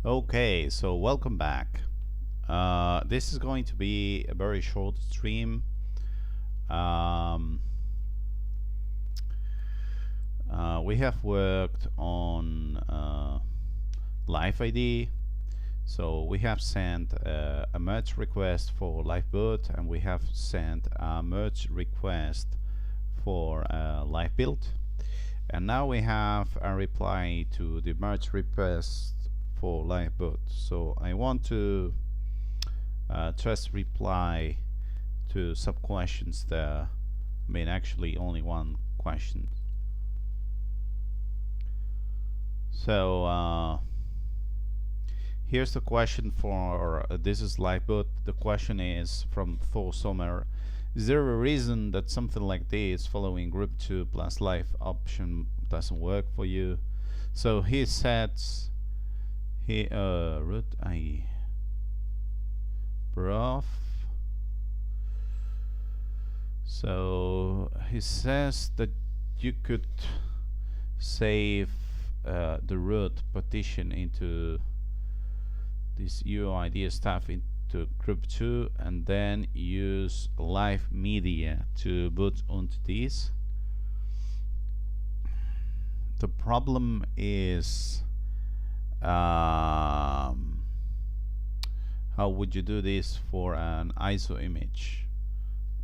Okay, so welcome back. This is going to be a very short stream. Um, we have worked on liveid. So we have sent a merge request for liveboot, and we have sent a merge request for livebuild. And now we have a reply to the merge request for liveboot. So I want to just reply to some questions there. I mean, actually only one question. So here's the question for this is liveboot. The question is from Thor Sommer. Is there a reason that something like this following group 2 plus live option doesn't work for you? So he says root I prof. So he says that you could save the root partition into this UID stuff into group 2 and then use live media to boot onto this. The problem is how would you do this for an ISO image,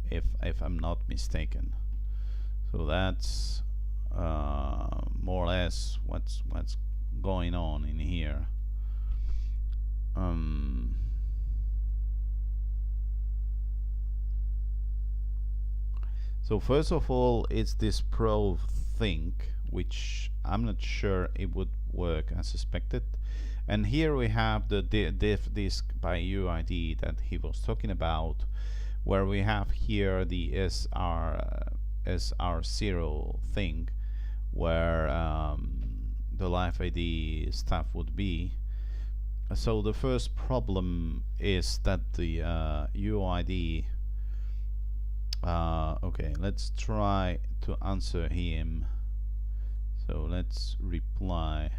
if I'm not mistaken? So that's more or less what's going on in here. So first of all, it's this pro thing, which I'm not sure it would work as expected. And here we have the diff disk by UID that he was talking about, where we have here the SR0 thing, where the liveid stuff would be. So the first problem is that the UID. Okay, let's try to answer him. So let's reply.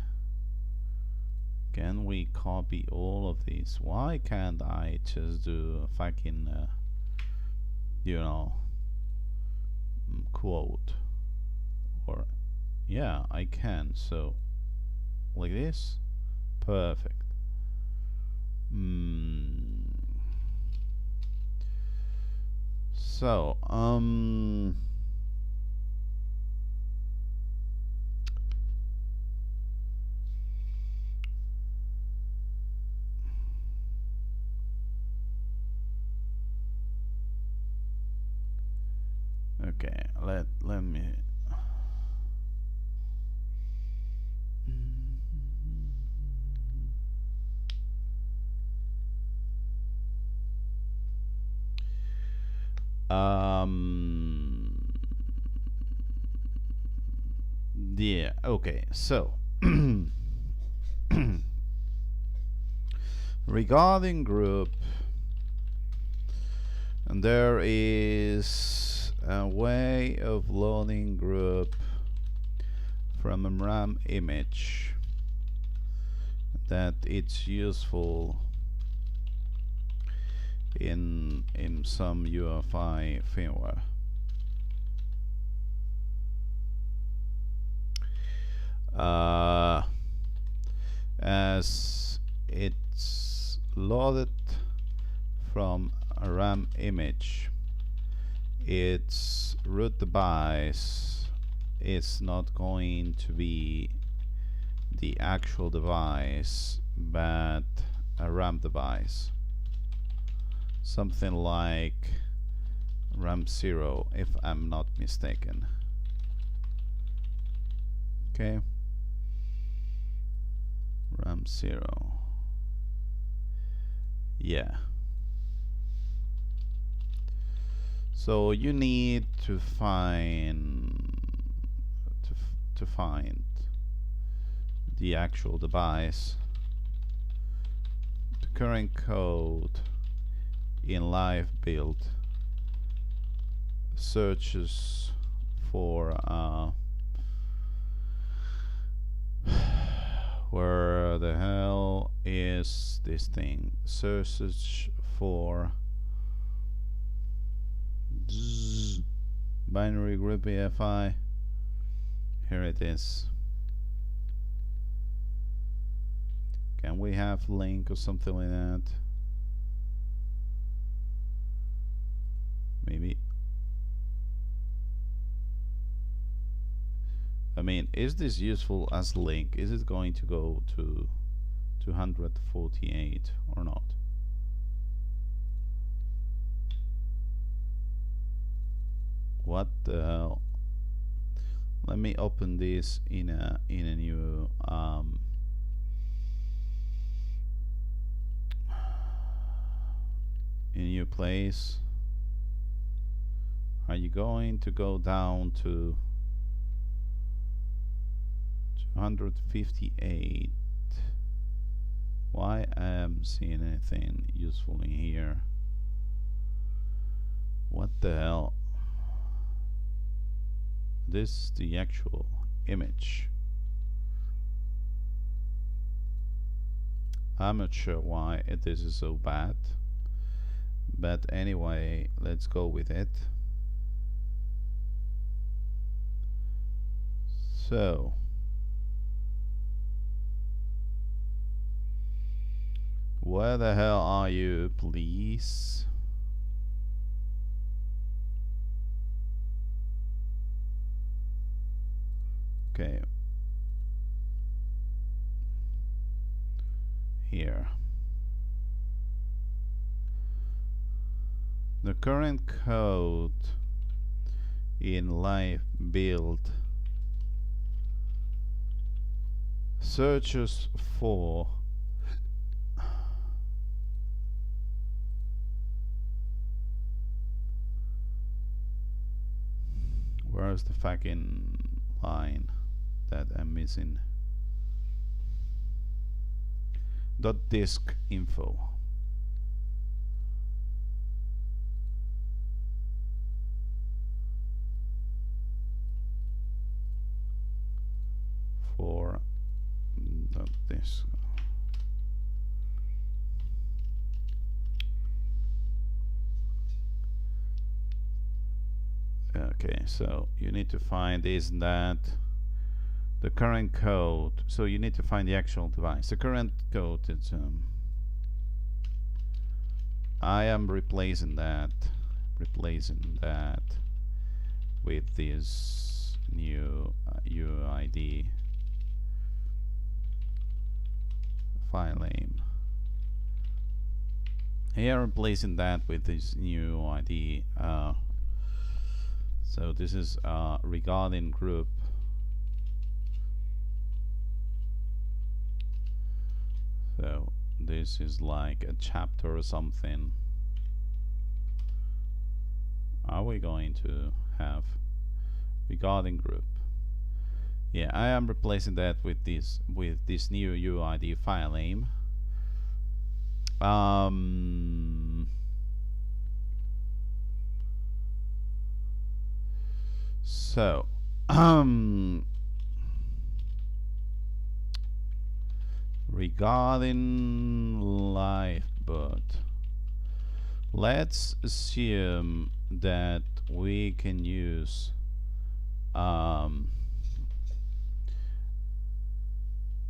Can we copy all of these? Why can't I just do a fucking you know, quote? Or yeah, I can. So like this, perfect. So okay, let me yeah, okay, so regarding group, and there is a way of loading group from a RAM image that it's useful in some UEFI firmware. As it's loaded from a RAM image, its root device is not going to be the actual device, but a RAM device, something like RAM 0, if I'm not mistaken. Okay, RAM 0. Yeah. So you need to find the actual device. The current code in live build searches for Where the hell is this thing? Search for binary group EFI. Here it is. Can we have link or something like that? Maybe. I mean, is this useful as link? Is it going to go to 248 or not? What the hell? Let me open this in a new in a new place. Are you going to go down to 258? Why am seeing anything useful in here? What the hell? This is the actual image. I'm not sure why this is so bad, but anyway, let's go with it. So where the hell are you, please? Okay. Here. The current code in liveid searches for where's the fucking line that I'm missing? .disk info. For .disk. Okay, so you need to find is that the current code. So you need to find the actual device. The current code is I am replacing that with this new UID file name. Here I'm replacing that with this new ID. So this is regarding group. So this is like a chapter or something. Are we going to have regarding group? Yeah, I am replacing that with this new UID file name. So regarding liveid, let's assume that we can use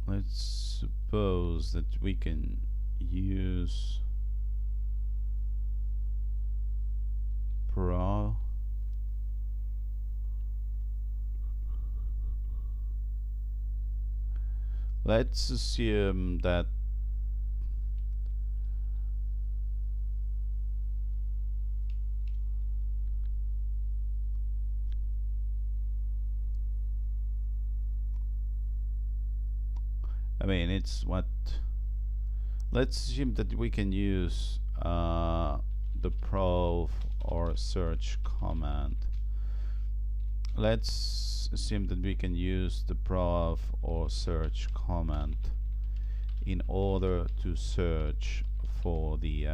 let's suppose that we can use pro. Let's assume that I mean it's what let's assume that we can use the probe or search command. Let's assume that we can use the probe or search command in order to search for the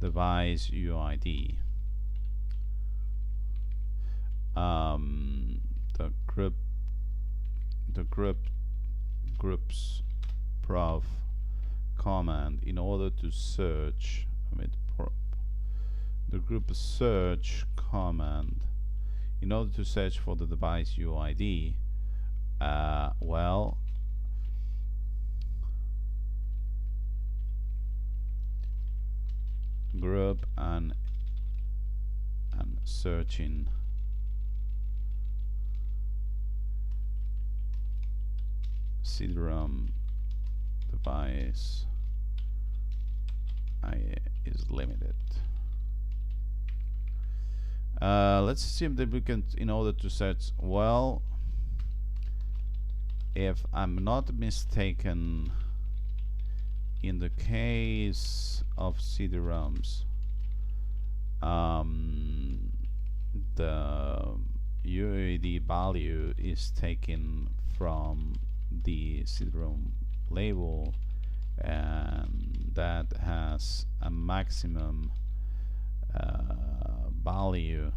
device UID. The group groups prof command in order to search. The group search command in order to search for the device UID. Well, group and searching CD-ROM device is limited. Let's assume that we can, in order to search, well, if I'm not mistaken, in the case of CD-ROMs, the UID value is taken from the CD-ROM label, and that has a maximum value,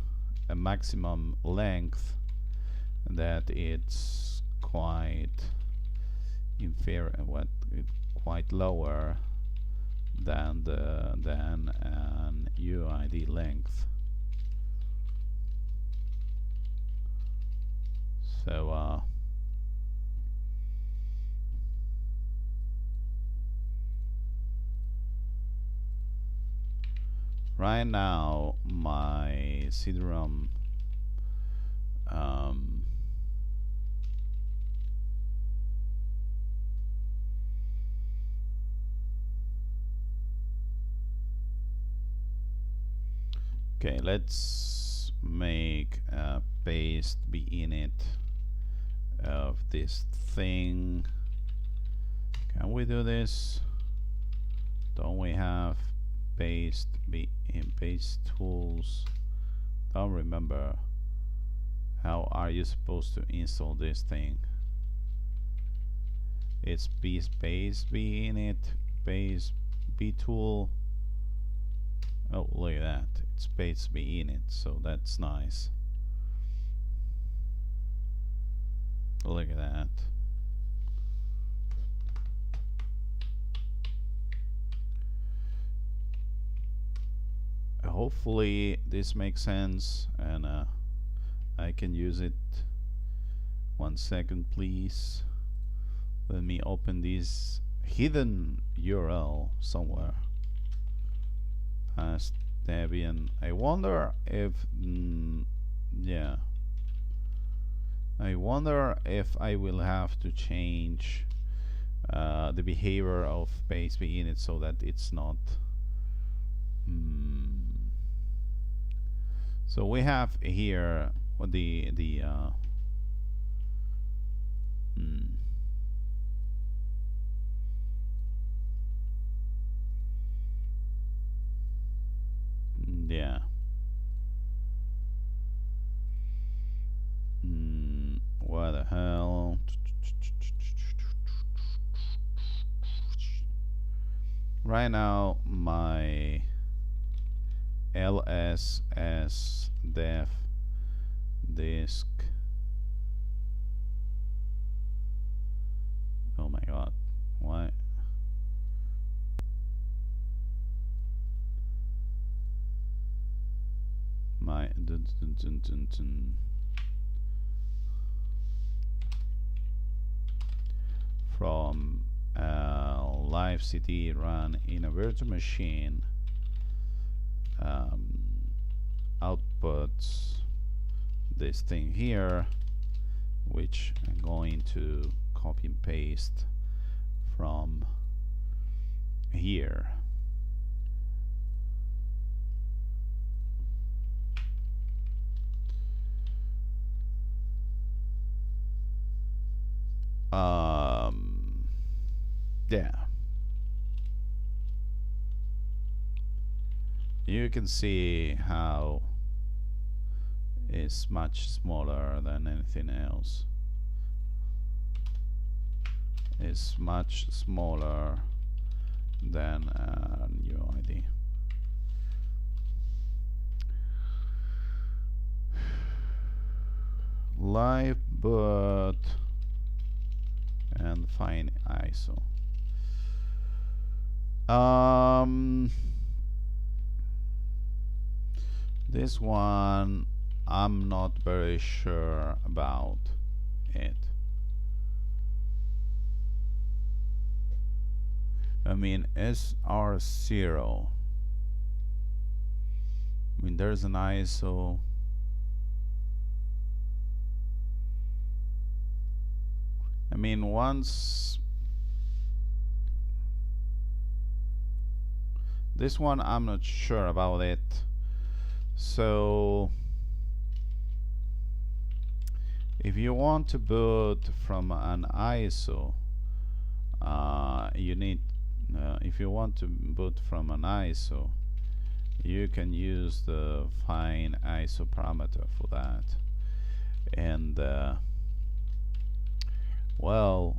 a maximum length that it's quite inferior, quite lower than an UID length. So right now my CD-ROM okay, let's make a paste init of this thing. Can we do this? Don't we have paste in paste tools? Don't remember. How are you supposed to install this thing? It's paste init paste tool. Oh, look at that, it's paste init, so that's nice. Look at that. Hopefully this makes sense and I can use it. 1 second please. Let me open this hidden URL somewhere. Past Debian. I wonder if yeah, I wonder if I will have to change the behavior of paste init so that it's not so we have here yeah. What the hell? Right now my LSS def disk, oh my god, why? My from live CD run in a virtual machine outputs this thing here, which I'm going to copy and paste from here. Yeah, you can see how it's much smaller than anything else. It's much smaller than UID. Live boot and and find ISO. This one I'm not very sure about it. I mean, SR0. I mean, there's an ISO. I mean, once this one, I'm not sure about it. So if you want to boot from an ISO, you need if you want to boot from an ISO, you can use the find ISO parameter for that. And well,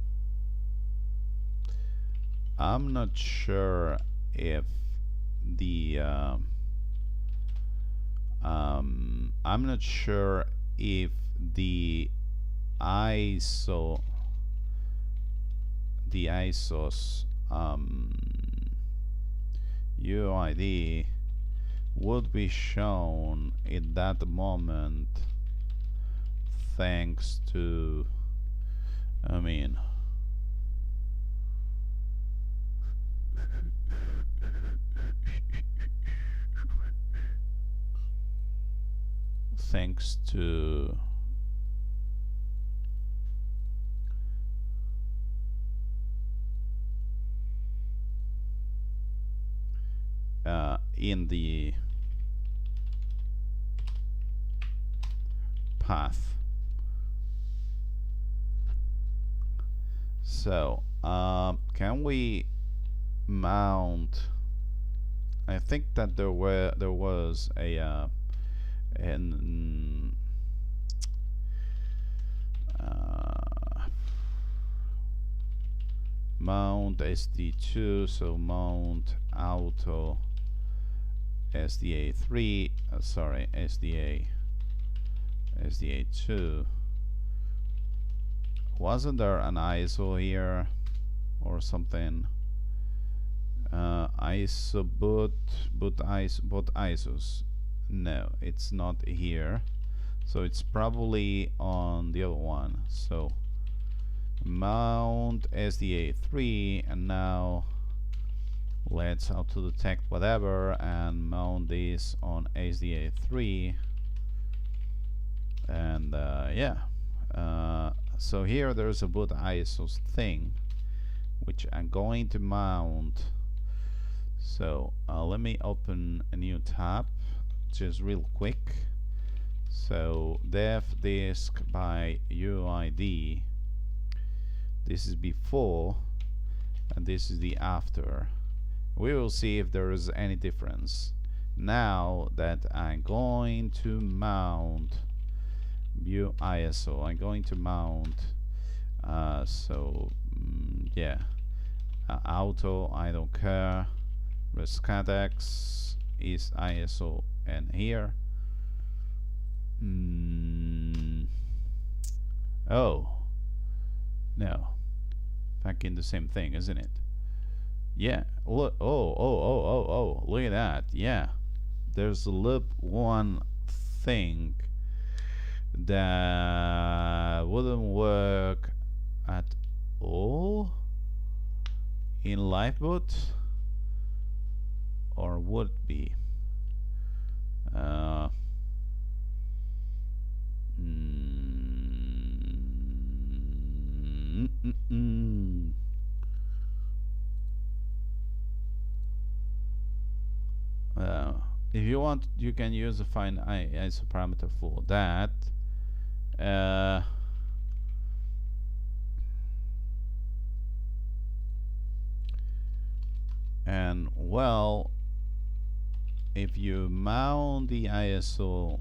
I'm not sure if the I'm not sure if the ISO's UID would be shown in that moment thanks to, I mean, thanks to in the path. So can we mount? I think that there was a mount SD2, so mount auto SDA3, sorry, SDA2. Wasn't there an ISO here or something? ISO boot ISOs. No, it's not here. So it's probably on the other one. So mount SDA3, and now let's auto detect whatever and mount this on SDA3. And yeah, so here there's a boot ISOs thing which I'm going to mount. So let me open a new tab just real quick. So dev disk by UID, this is before and this is the after. We will see if there is any difference now that I'm going to mount view ISO. I'm going to mount yeah, auto, I don't care, Rescatux is ISO, and here oh no, back in the same thing, isn't it? Yeah, look, oh, look at that. Yeah, there's a loop one thing that wouldn't work at all in liveboot, or would be. If you want, you can use the find ISO parameter for that. And well, if you mount the ISO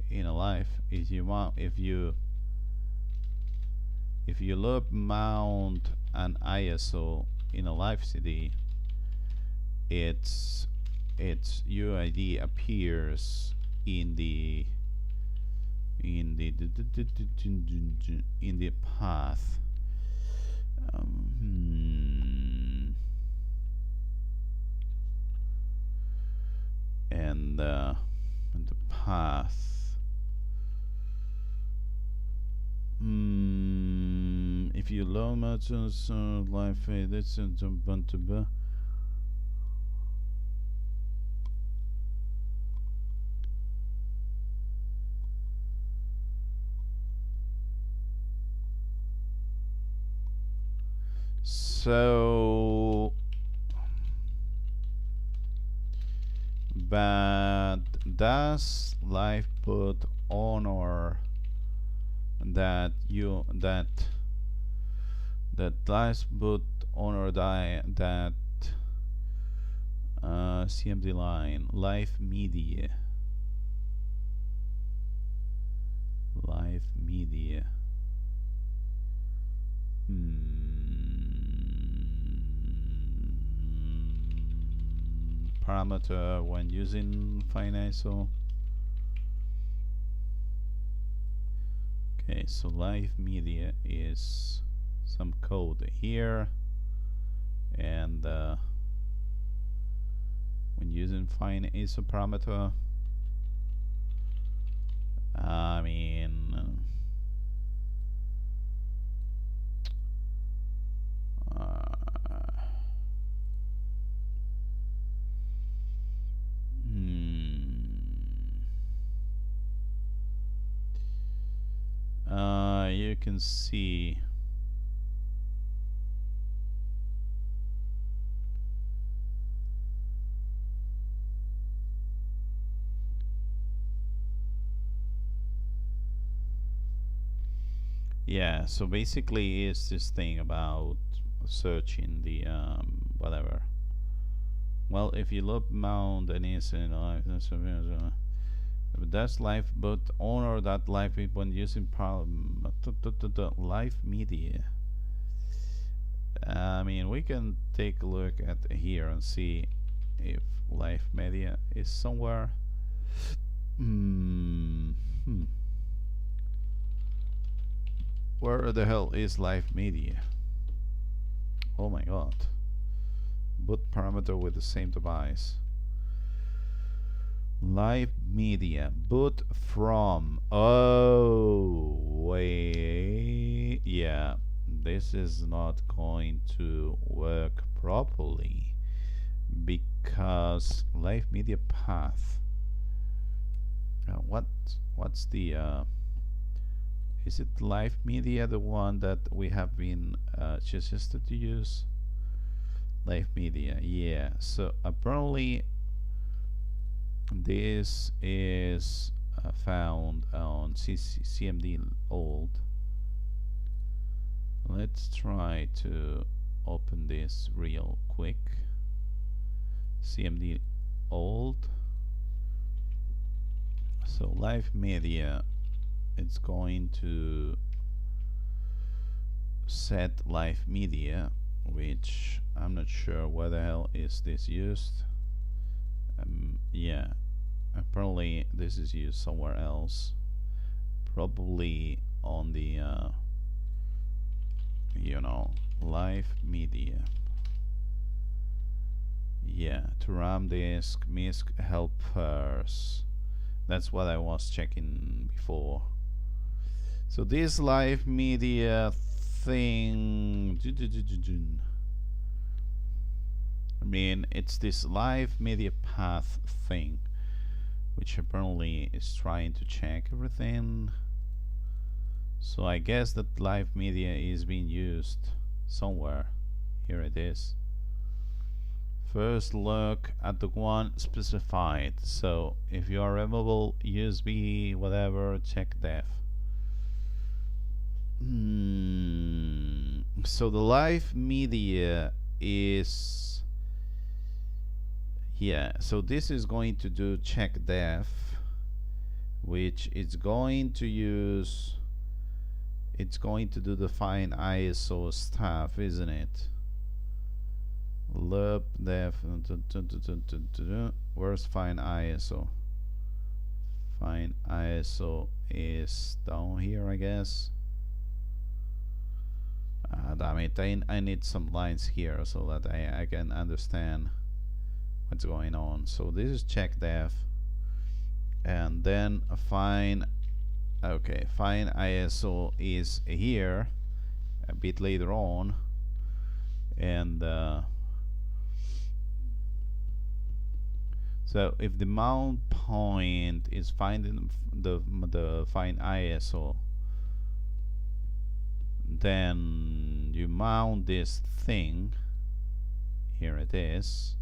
in a live, if you loop mount an ISO in a live CD, its UID appears in the path. And the path. If you load modules liveid, it's Ubuntu. So, but does liveboot honor that liveboot honor that CMD line live media parameter when using fine ISO. Okay, so live media is some code here, and when using fine ISO parameter, I mean you can see yeah, so basically it's this thing about searching the whatever. Well, if you look mount and it's in that's live, but honor that live when using live media. I mean, we can take a look at here and see if live media is somewhere. Where the hell is live media? Oh my god. Boot parameter with the same device. Live media boot from. Oh wait, yeah, this is not going to work properly because live media path. What's the is it live media, the one that we have been suggested to use? Live media, yeah. So apparently this is found on CMD old. Let's try to open this real quick. CMD old. So live media, it's going to set live media, which I'm not sure where the hell is this used. Yeah, apparently this is used somewhere else, probably on the you know, live media. Yeah, to RAM disk, MISC helpers. That's what I was checking before. So this live media thing, I mean, it's this live media path thing, which apparently is trying to check everything. So I guess that live media is being used somewhere. Here it is. First look at the one specified. So if you are removable USB whatever, check def. So the live media is, yeah, so this is going to do check def, which it's going to use, it's going to do the fine ISO stuff, isn't it? Loop def, where's fine ISO? Fine ISO is down here, I guess. Damn it, I need some lines here so that I can understand what's going on. So this is check def, and then find, okay, find ISO is here a bit later on, and so if the mount point is finding the find ISO, then you mount this thing, here it is,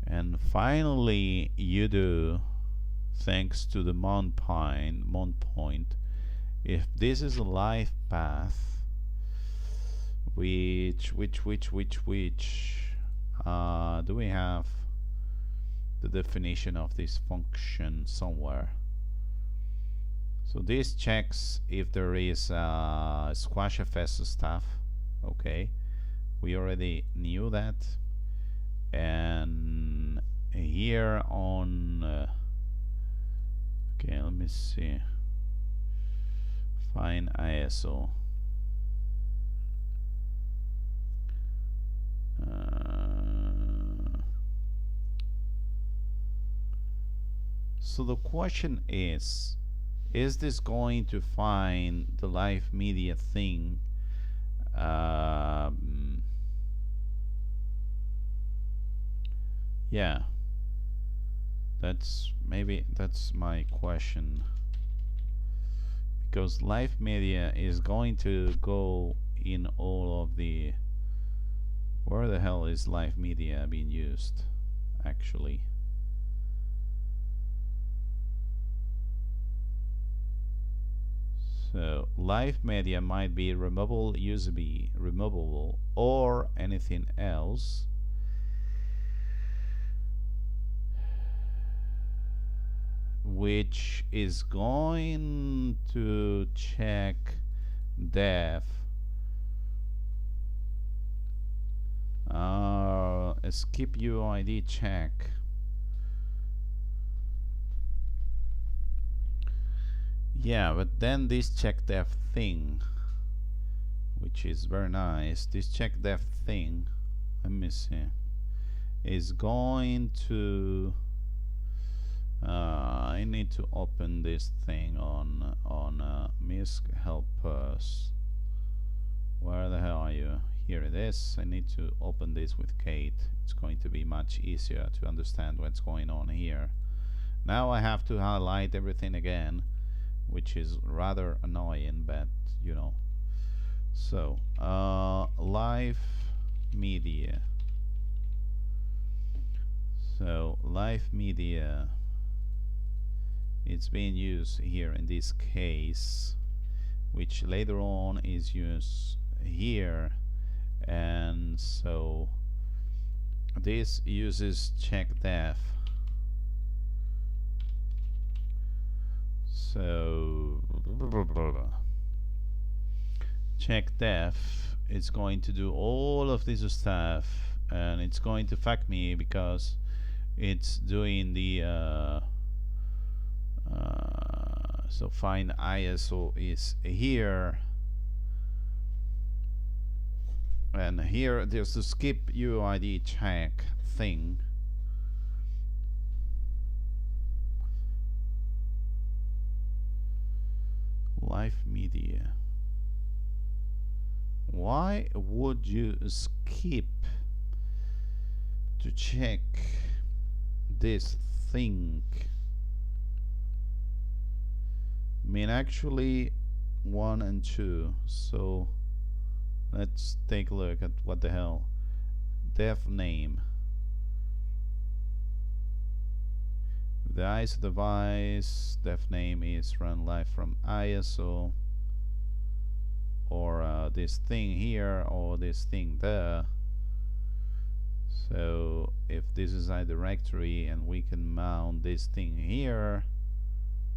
and finally you do, thanks to the mount point, if this is a live path, which do we have the definition of this function somewhere? So this checks if there is squashfs stuff. Okay, we already knew that. And here on okay, let me see, find ISO. So the question is this going to find the live media thing? Yeah, that's my question, because live media is going to go in all of the, where the hell is live media being used actually? So live media might be removable, USB removable, or anything else. Which is going to check def, skip UID check. Yeah, but then this check def thing, which is very nice, this check def thing, let me see, is going to I need to open this thing on misc help us. Where the hell are you? Here it is. I need to open this with Kate. It's going to be much easier to understand what's going on here. Now I have to highlight everything again, which is rather annoying, but you know. So live media. So live media, it's being used here in this case, which later on is used here, and so this uses check def. So check def is going to do all of this stuff, and it's going to fuck me because it's doing the so find ISO is here, and here there's the skip UID check thing. Live media. Why would you skip to check this thing? I mean, actually 1 and 2. So let's take a look at what the hell. Def name. The ISO device def name is run live from ISO, or this thing here or this thing there. So if this is a directory and we can mount this thing here,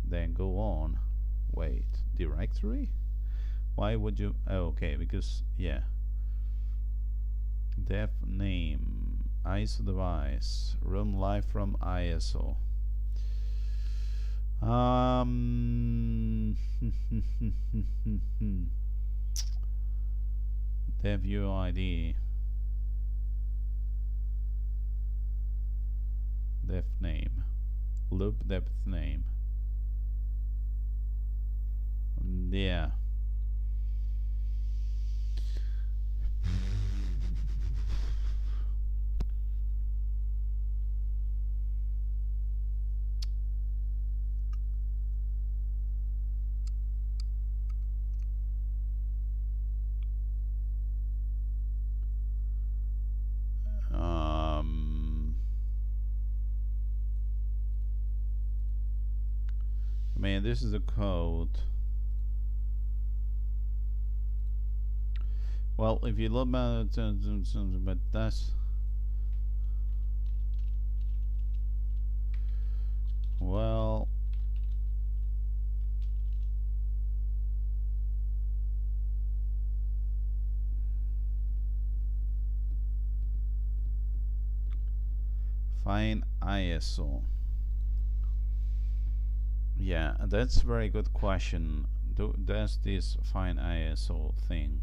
then go on. Wait, directory? Why would you? Oh, okay, because yeah, def name ISO device run live from ISO. Dev UID, def name, loop depth name. Yeah. I mean, this is the code. Well, if you look at it, but that's, well, find ISO. Yeah, that's a very good question. Does this find ISO thing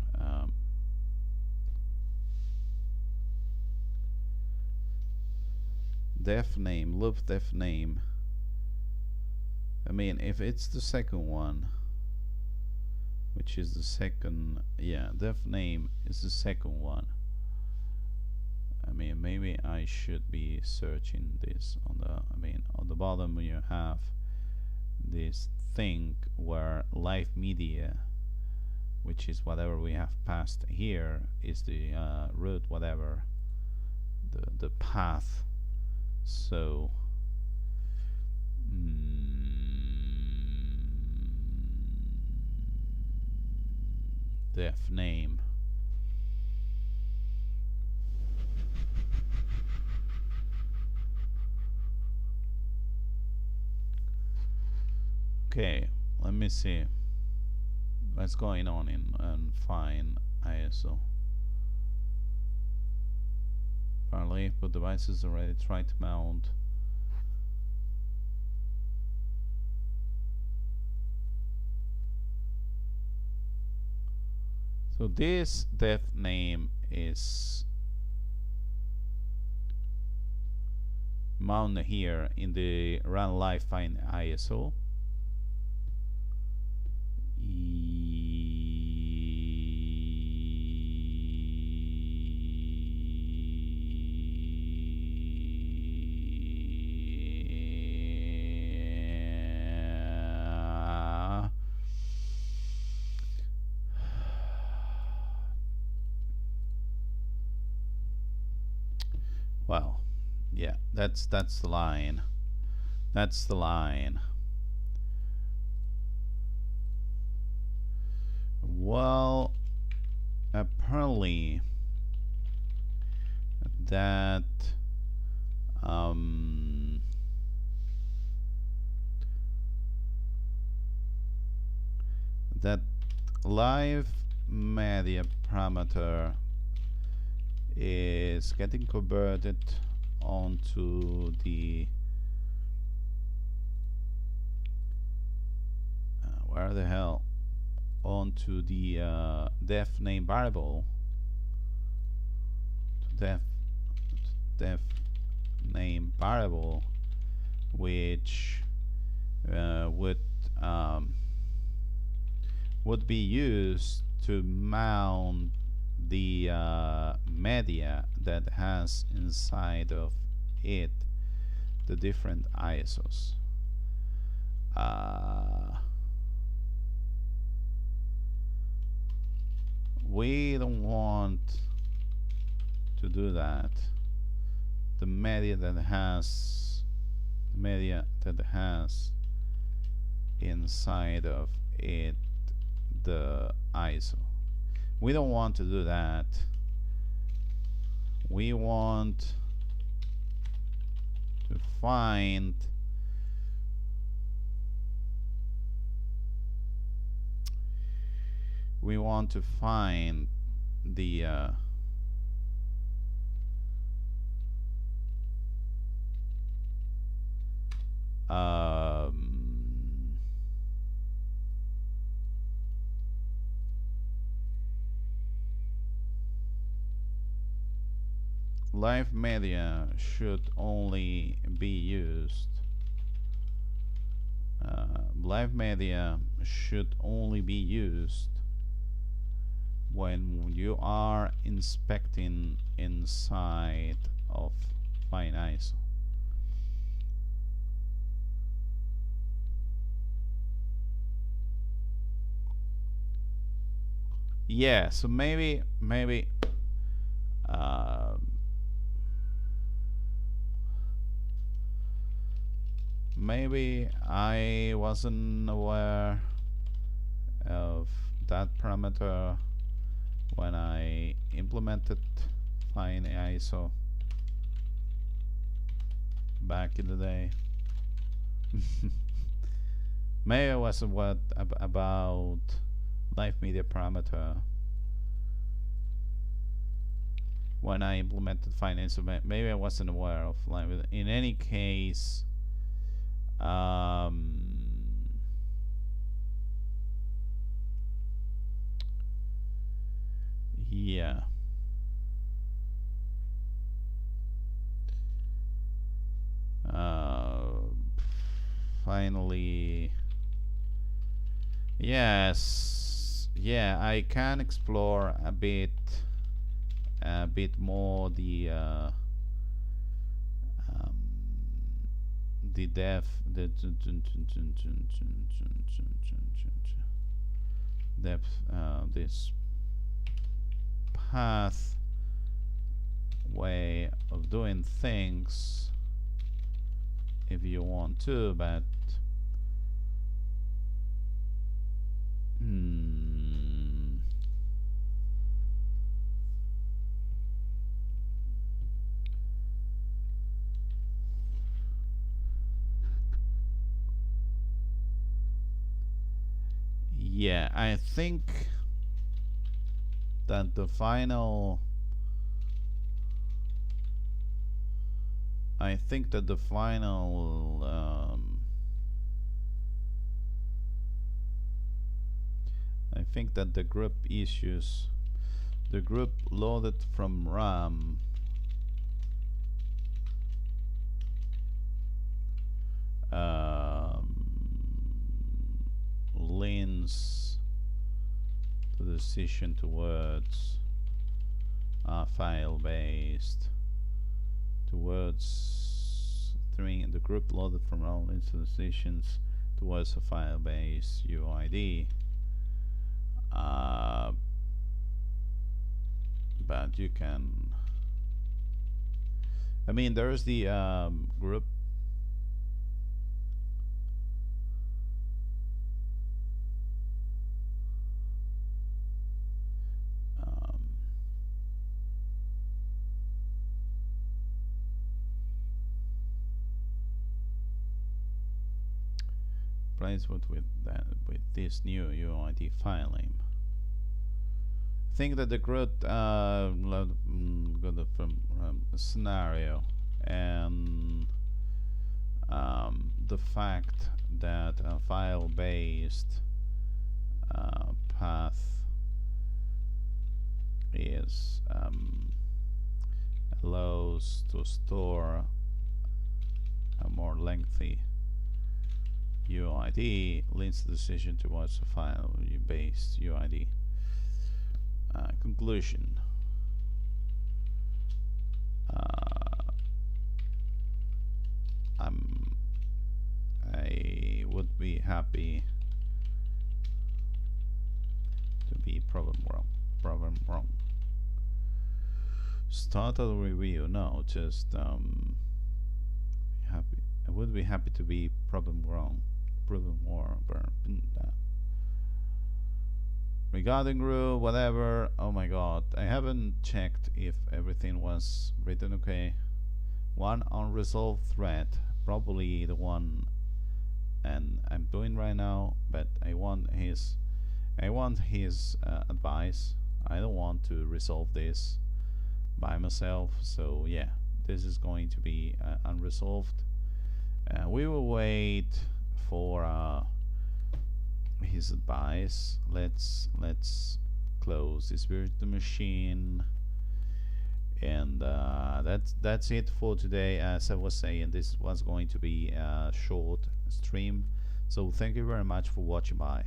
def name, loop def name? I mean, if it's the second one, which is the second, yeah, def name is the second one. I mean, maybe I should be searching this on the, I mean, on the bottom you have this thing where live media, which is whatever we have passed here, is the root, whatever the path. So def name. Okay, let me see what's going on in and find ISO. Apparently, but devices already tried to mount. So this def name is mounted here in the run live find ISO. Well, yeah, that's the line. That's the line. Well, apparently that that live media parameter is getting converted onto the where the hell, onto the def name variable, to def name variable, which would be used to mount the media that has inside of it the different ISOs. We don't want to do that. The media that has inside of it the ISO. We don't want to do that. We want to find the live media should only be used. Live media should only be used when you are inspecting inside of fine ISO. Yeah, so maybe maybe I wasn't aware of that parameter when I implemented fine ISO back in the day. Maybe I wasn't aware about live media parameter when I implemented fine ISO. Maybe I wasn't aware of live. In any case, yeah. Finally, yes, yeah, I can explore a bit more the depth, this path way of doing things if you want to, but yeah, I think that the final I think that the group issues, the group loaded from RAM leans the decision towards file-based, towards the group loaded from all decisions towards a file-based UID. But you can, I mean, there's the group place with this new UID file name. I think that the group got from scenario and the fact that a file-based path is allows to store a more lengthy UID leads the decision towards a file-based UID. Conclusion. I would be happy to be problem wrong. Start a review. No, just happy. I would be happy to be proven wrong. Regarding group, whatever. Oh my god, I haven't checked if everything was written okay. One unresolved thread, probably the one and I'm doing right now, but I want his advice. I don't want to resolve this by myself, so yeah, this is going to be unresolved. We will wait for his advice. Let's close this virtual machine. And that's it for today. As I was saying, this was going to be a short stream, so thank you very much for watching. Bye.